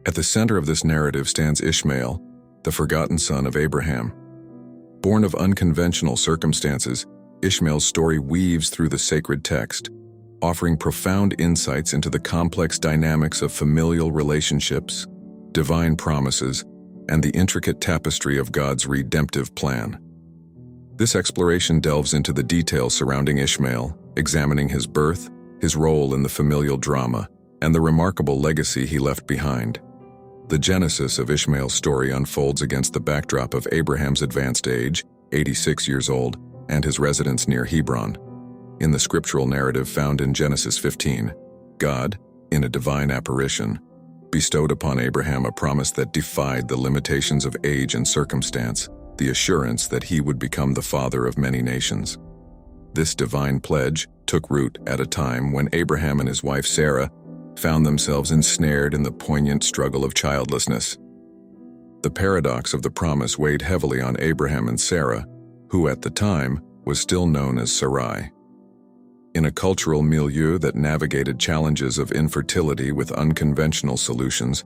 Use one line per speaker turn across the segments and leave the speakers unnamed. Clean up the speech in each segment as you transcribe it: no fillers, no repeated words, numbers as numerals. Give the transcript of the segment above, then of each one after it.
At the center of this narrative stands Ishmael, the forgotten son of Abraham. Born of unconventional circumstances, Ishmael's story weaves through the sacred text, offering profound insights into the complex dynamics of familial relationships, divine promises, and the intricate tapestry of God's redemptive plan. This exploration delves into the details surrounding Ishmael, examining his birth, his role in the familial drama, and the remarkable legacy he left behind. The genesis of Ishmael's story unfolds against the backdrop of Abraham's advanced age, 86 years old, and his residence near Hebron. In the scriptural narrative found in Genesis 15, God, in a divine apparition, bestowed upon Abraham a promise that defied the limitations of age and circumstance, the assurance that he would become the father of many nations. This divine pledge took root at a time when Abraham and his wife Sarah found themselves ensnared in the poignant struggle of childlessness. The paradox of the promise weighed heavily on Abraham and Sarah, who at the time was still known as Sarai. In a cultural milieu that navigated challenges of infertility with unconventional solutions,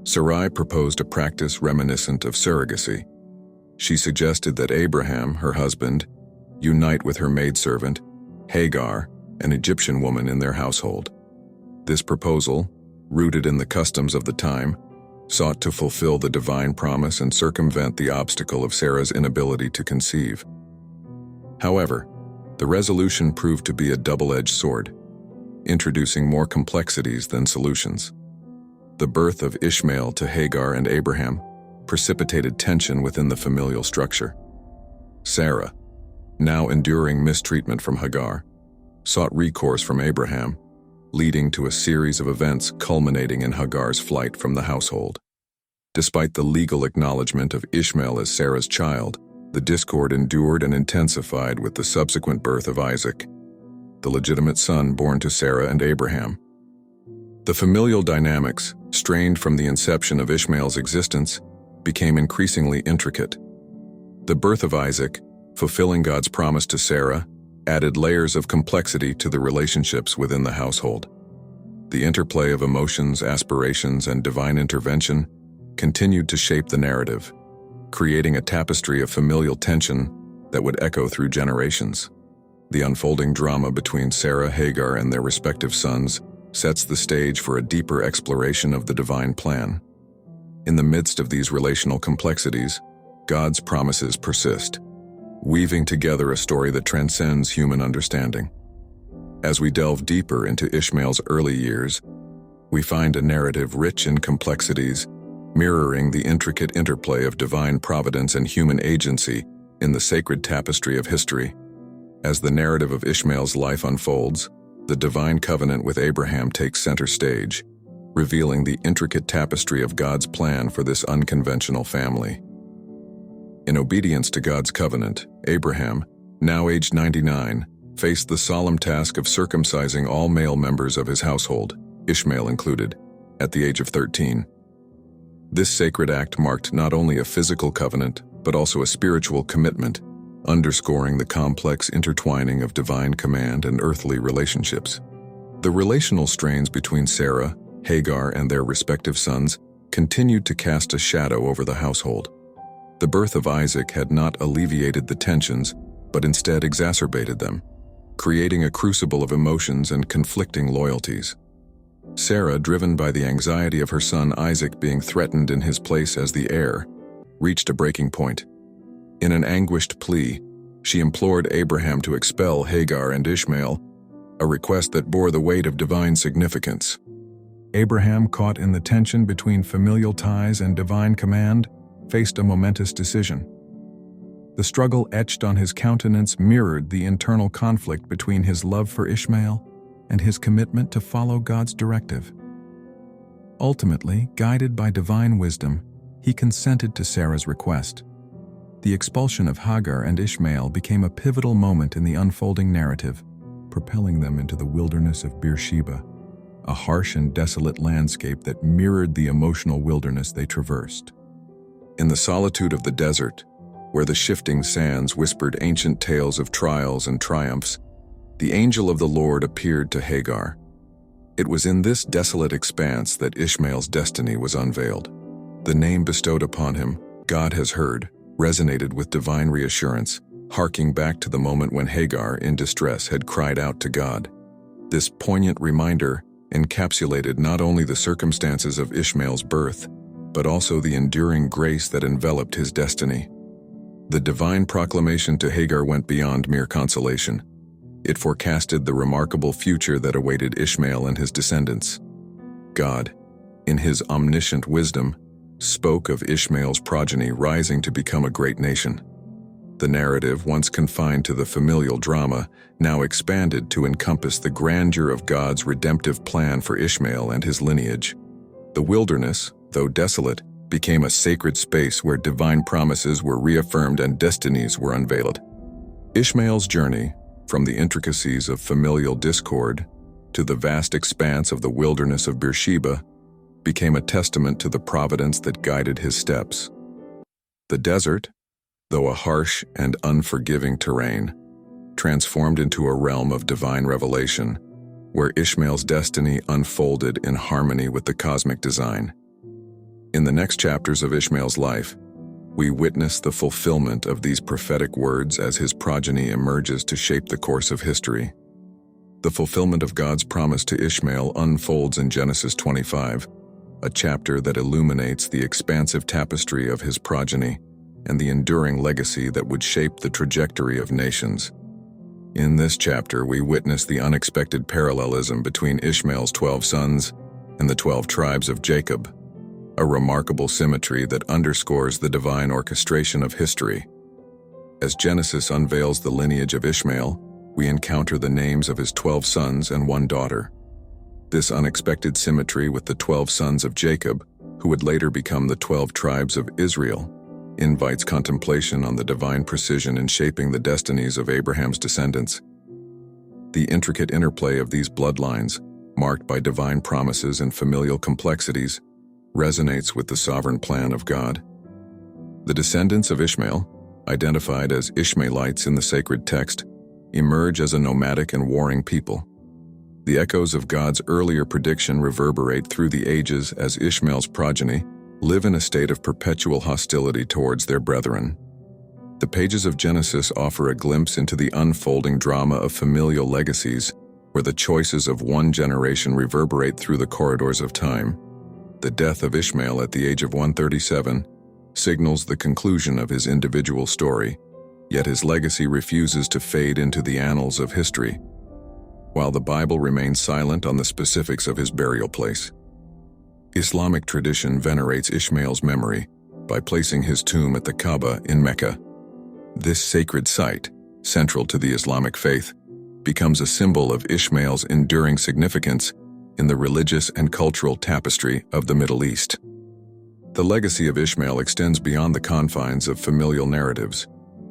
Sarai proposed a practice reminiscent of surrogacy. She suggested that Abraham, her husband, unite with her maidservant, Hagar, an Egyptian woman in their household. This proposal, rooted in the customs of the time, sought to fulfill the divine promise and circumvent the obstacle of Sarah's inability to conceive. However, the resolution proved to be a double-edged sword, introducing more complexities than solutions. The birth of Ishmael to Hagar and Abraham precipitated tension within the familial structure. Sarah, now enduring mistreatment from Hagar, sought recourse from Abraham, leading to a series of events culminating in Hagar's flight from the household. Despite the legal acknowledgement of Ishmael as Sarah's child, the discord endured and intensified with the subsequent birth of Isaac, the legitimate son born to Sarah and Abraham. The familial dynamics, strained from the inception of Ishmael's existence, became increasingly intricate. The birth of Isaac, fulfilling God's promise to Sarah, added layers of complexity to the relationships within the household. The interplay of emotions, aspirations, and divine intervention continued to shape the narrative, creating a tapestry of familial tension that would echo through generations. The unfolding drama between Sarah, Hagar, and their respective sons sets the stage for a deeper exploration of the divine plan. In the midst of these relational complexities, God's promises persist, weaving together a story that transcends human understanding. As we delve deeper into Ishmael's early years, we find a narrative rich in complexities, mirroring the intricate interplay of divine providence and human agency in the sacred tapestry of history. As the narrative of Ishmael's life unfolds, the divine covenant with Abraham takes center stage, revealing the intricate tapestry of God's plan for this unconventional family. In obedience to God's covenant, Abraham, now aged 99, faced the solemn task of circumcising all male members of his household, Ishmael included, at the age of 13. This sacred act marked not only a physical covenant, but also a spiritual commitment, underscoring the complex intertwining of divine command and earthly relationships. The relational strains between Sarah, Hagar, and their respective sons continued to cast a shadow over the household. The birth of Isaac had not alleviated the tensions, but instead exacerbated them, creating a crucible of emotions and conflicting loyalties. Sarah, driven by the anxiety of her son Isaac being threatened in his place as the heir, reached a breaking point. In an anguished plea, she implored Abraham to expel Hagar and Ishmael, a request that bore the weight of divine significance. Abraham, caught in the tension between familial ties and divine command, faced a momentous decision. The struggle etched on his countenance mirrored the internal conflict between his love for Ishmael and his commitment to follow God's directive. Ultimately, guided by divine wisdom, he consented to Sarah's request. The expulsion of Hagar and Ishmael became a pivotal moment in the unfolding narrative, propelling them into the wilderness of Beersheba, a harsh and desolate landscape that mirrored the emotional wilderness they traversed. In the solitude of the desert, where the shifting sands whispered ancient tales of trials and triumphs, the angel of the Lord appeared to Hagar. It was in this desolate expanse that Ishmael's destiny was unveiled. The name bestowed upon him, God has heard, resonated with divine reassurance, harking back to the moment when Hagar, in distress, had cried out to God. This poignant reminder encapsulated not only the circumstances of Ishmael's birth, but also the enduring grace that enveloped his destiny. The divine proclamation to Hagar went beyond mere consolation. It forecasted the remarkable future that awaited Ishmael and his descendants. God, in his omniscient wisdom, spoke of Ishmael's progeny rising to become a great nation. The narrative, once confined to the familial drama, now expanded to encompass the grandeur of God's redemptive plan for Ishmael and his lineage. The wilderness, though desolate, became a sacred space where divine promises were reaffirmed and destinies were unveiled. Ishmael's journey, from the intricacies of familial discord to the vast expanse of the wilderness of Beersheba, became a testament to the providence that guided his steps. The desert, though a harsh and unforgiving terrain, transformed into a realm of divine revelation, where Ishmael's destiny unfolded in harmony with the cosmic design. In the next chapters of Ishmael's life, we witness the fulfillment of these prophetic words as his progeny emerges to shape the course of history. The fulfillment of God's promise to Ishmael unfolds in Genesis 25, a chapter that illuminates the expansive tapestry of his progeny and the enduring legacy that would shape the trajectory of nations. In this chapter, we witness the unexpected parallelism between Ishmael's 12 sons and the 12 tribes of Jacob, a remarkable symmetry that underscores the divine orchestration of history. As Genesis unveils the lineage of Ishmael, we encounter the names of his 12 sons and one daughter. This unexpected symmetry with the 12 sons of Jacob, who would later become the 12 tribes of Israel, invites contemplation on the divine precision in shaping the destinies of Abraham's descendants. The intricate interplay of these bloodlines, marked by divine promises and familial complexities, resonates with the sovereign plan of God. The descendants of Ishmael, identified as Ishmaelites in the sacred text, emerge as a nomadic and warring people. The echoes of God's earlier prediction reverberate through the ages as Ishmael's progeny live in a state of perpetual hostility towards their brethren. The pages of Genesis offer a glimpse into the unfolding drama of familial legacies, where the choices of one generation reverberate through the corridors of time. The death of Ishmael at the age of 137 signals the conclusion of his individual story, yet his legacy refuses to fade into the annals of history, while the Bible remains silent on the specifics of his burial place. Islamic tradition venerates Ishmael's memory by placing his tomb at the Kaaba in Mecca. This sacred site, central to the Islamic faith, becomes a symbol of Ishmael's enduring significance in the religious and cultural tapestry of the Middle East. The legacy of Ishmael extends beyond the confines of familial narratives.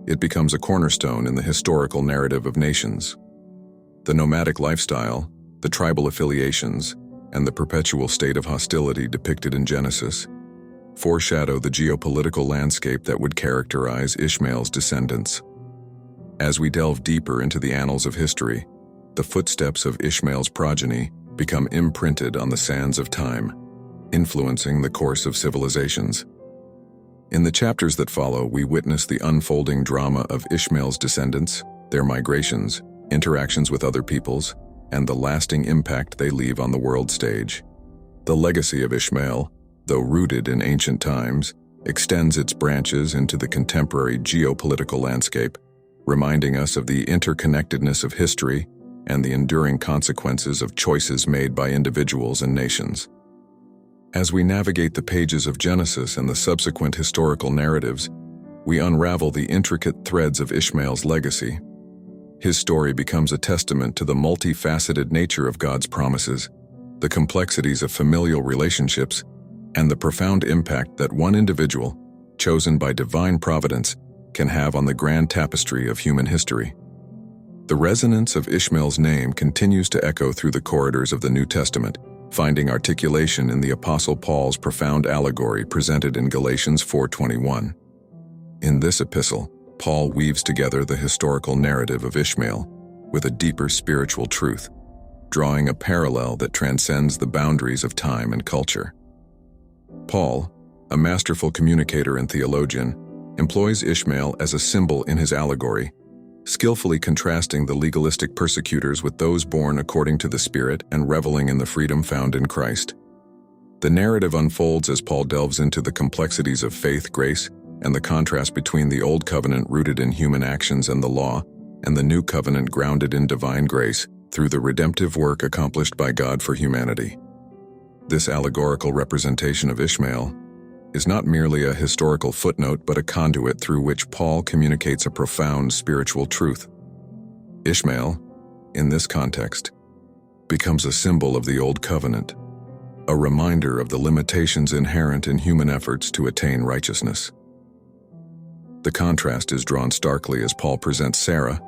It becomes a cornerstone in the historical narrative of nations. The nomadic lifestyle, the tribal affiliations, and the perpetual state of hostility depicted in Genesis foreshadow the geopolitical landscape that would characterize Ishmael's descendants. As we delve deeper into the annals of history, the footsteps of Ishmael's progeny become imprinted on the sands of time, influencing the course of civilizations. In the chapters that follow, we witness the unfolding drama of Ishmael's descendants, their migrations, interactions with other peoples, and the lasting impact they leave on the world stage. The legacy of Ishmael, though rooted in ancient times, extends its branches into the contemporary geopolitical landscape, reminding us of the interconnectedness of history and the enduring consequences of choices made by individuals and nations. As we navigate the pages of Genesis and the subsequent historical narratives, we unravel the intricate threads of Ishmael's legacy. His story becomes a testament to the multifaceted nature of God's promises, the complexities of familial relationships, and the profound impact that one individual, chosen by divine providence, can have on the grand tapestry of human history. The resonance of Ishmael's name continues to echo through the corridors of the New Testament, finding articulation in the Apostle Paul's profound allegory presented in Galatians 4:21. In this epistle, Paul weaves together the historical narrative of Ishmael with a deeper spiritual truth. drawing a parallel that transcends the boundaries of time and culture. Paul, a masterful communicator and theologian, employs Ishmael as a symbol in his allegory, skillfully contrasting the legalistic persecutors with those born according to the Spirit and reveling in the freedom found in Christ. The narrative unfolds as Paul delves into the complexities of faith, grace, and the contrast between the Old Covenant rooted in human actions and the law, and the New Covenant grounded in divine grace through the redemptive work accomplished by God for humanity. This allegorical representation of Ishmael is not merely a historical footnote but a conduit through which Paul communicates a profound spiritual truth. Ishmael, in this context, becomes a symbol of the Old Covenant, a reminder of the limitations inherent in human efforts to attain righteousness. The contrast is drawn starkly as Paul presents Sarah,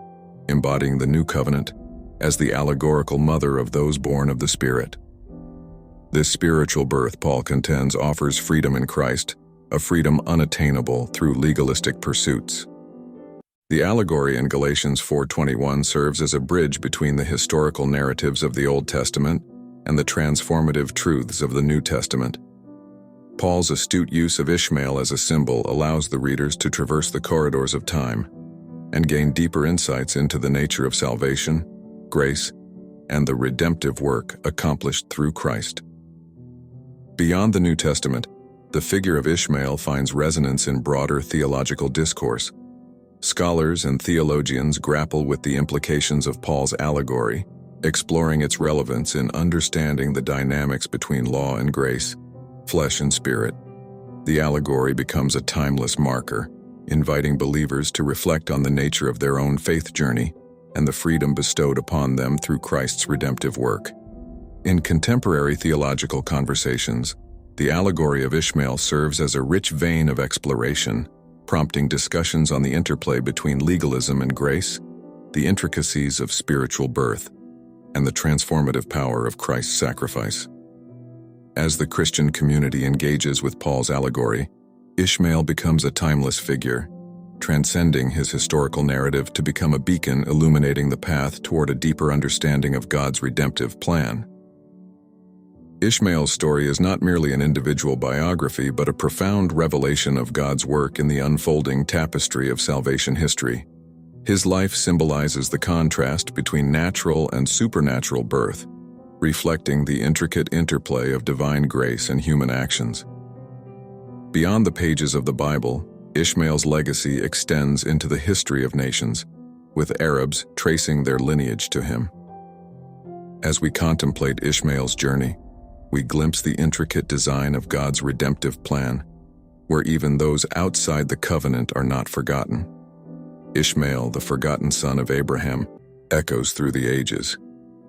embodying the New Covenant, as the allegorical mother of those born of the Spirit. This spiritual birth, Paul contends, offers freedom in Christ, a freedom unattainable through legalistic pursuits. The allegory in Galatians 4:21 serves as a bridge between the historical narratives of the Old Testament and the transformative truths of the New Testament. Paul's astute use of Ishmael as a symbol allows the readers to traverse the corridors of time and gain deeper insights into the nature of salvation, grace, and the redemptive work accomplished through Christ. Beyond the New Testament, the figure of Ishmael finds resonance in broader theological discourse. Scholars and theologians grapple with the implications of Paul's allegory, exploring its relevance in understanding the dynamics between law and grace, flesh and spirit. The allegory becomes a timeless marker, inviting believers to reflect on the nature of their own faith journey and the freedom bestowed upon them through Christ's redemptive work. In contemporary theological conversations, the allegory of Ishmael serves as a rich vein of exploration, prompting discussions on the interplay between legalism and grace, the intricacies of spiritual birth, and the transformative power of Christ's sacrifice. As the Christian community engages with Paul's allegory, Ishmael becomes a timeless figure, transcending his historical narrative to become a beacon illuminating the path toward a deeper understanding of God's redemptive plan. Ishmael's story is not merely an individual biography but a profound revelation of God's work in the unfolding tapestry of salvation history. His life symbolizes the contrast between natural and supernatural birth, reflecting the intricate interplay of divine grace and human actions. Beyond the pages of the Bible, Ishmael's legacy extends into the history of nations, with Arabs tracing their lineage to him. As we contemplate Ishmael's journey, we glimpse the intricate design of God's redemptive plan, where even those outside the covenant are not forgotten. Ishmael, the forgotten son of Abraham, echoes through the ages,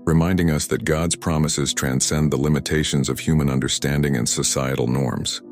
reminding us that God's promises transcend the limitations of human understanding and societal norms.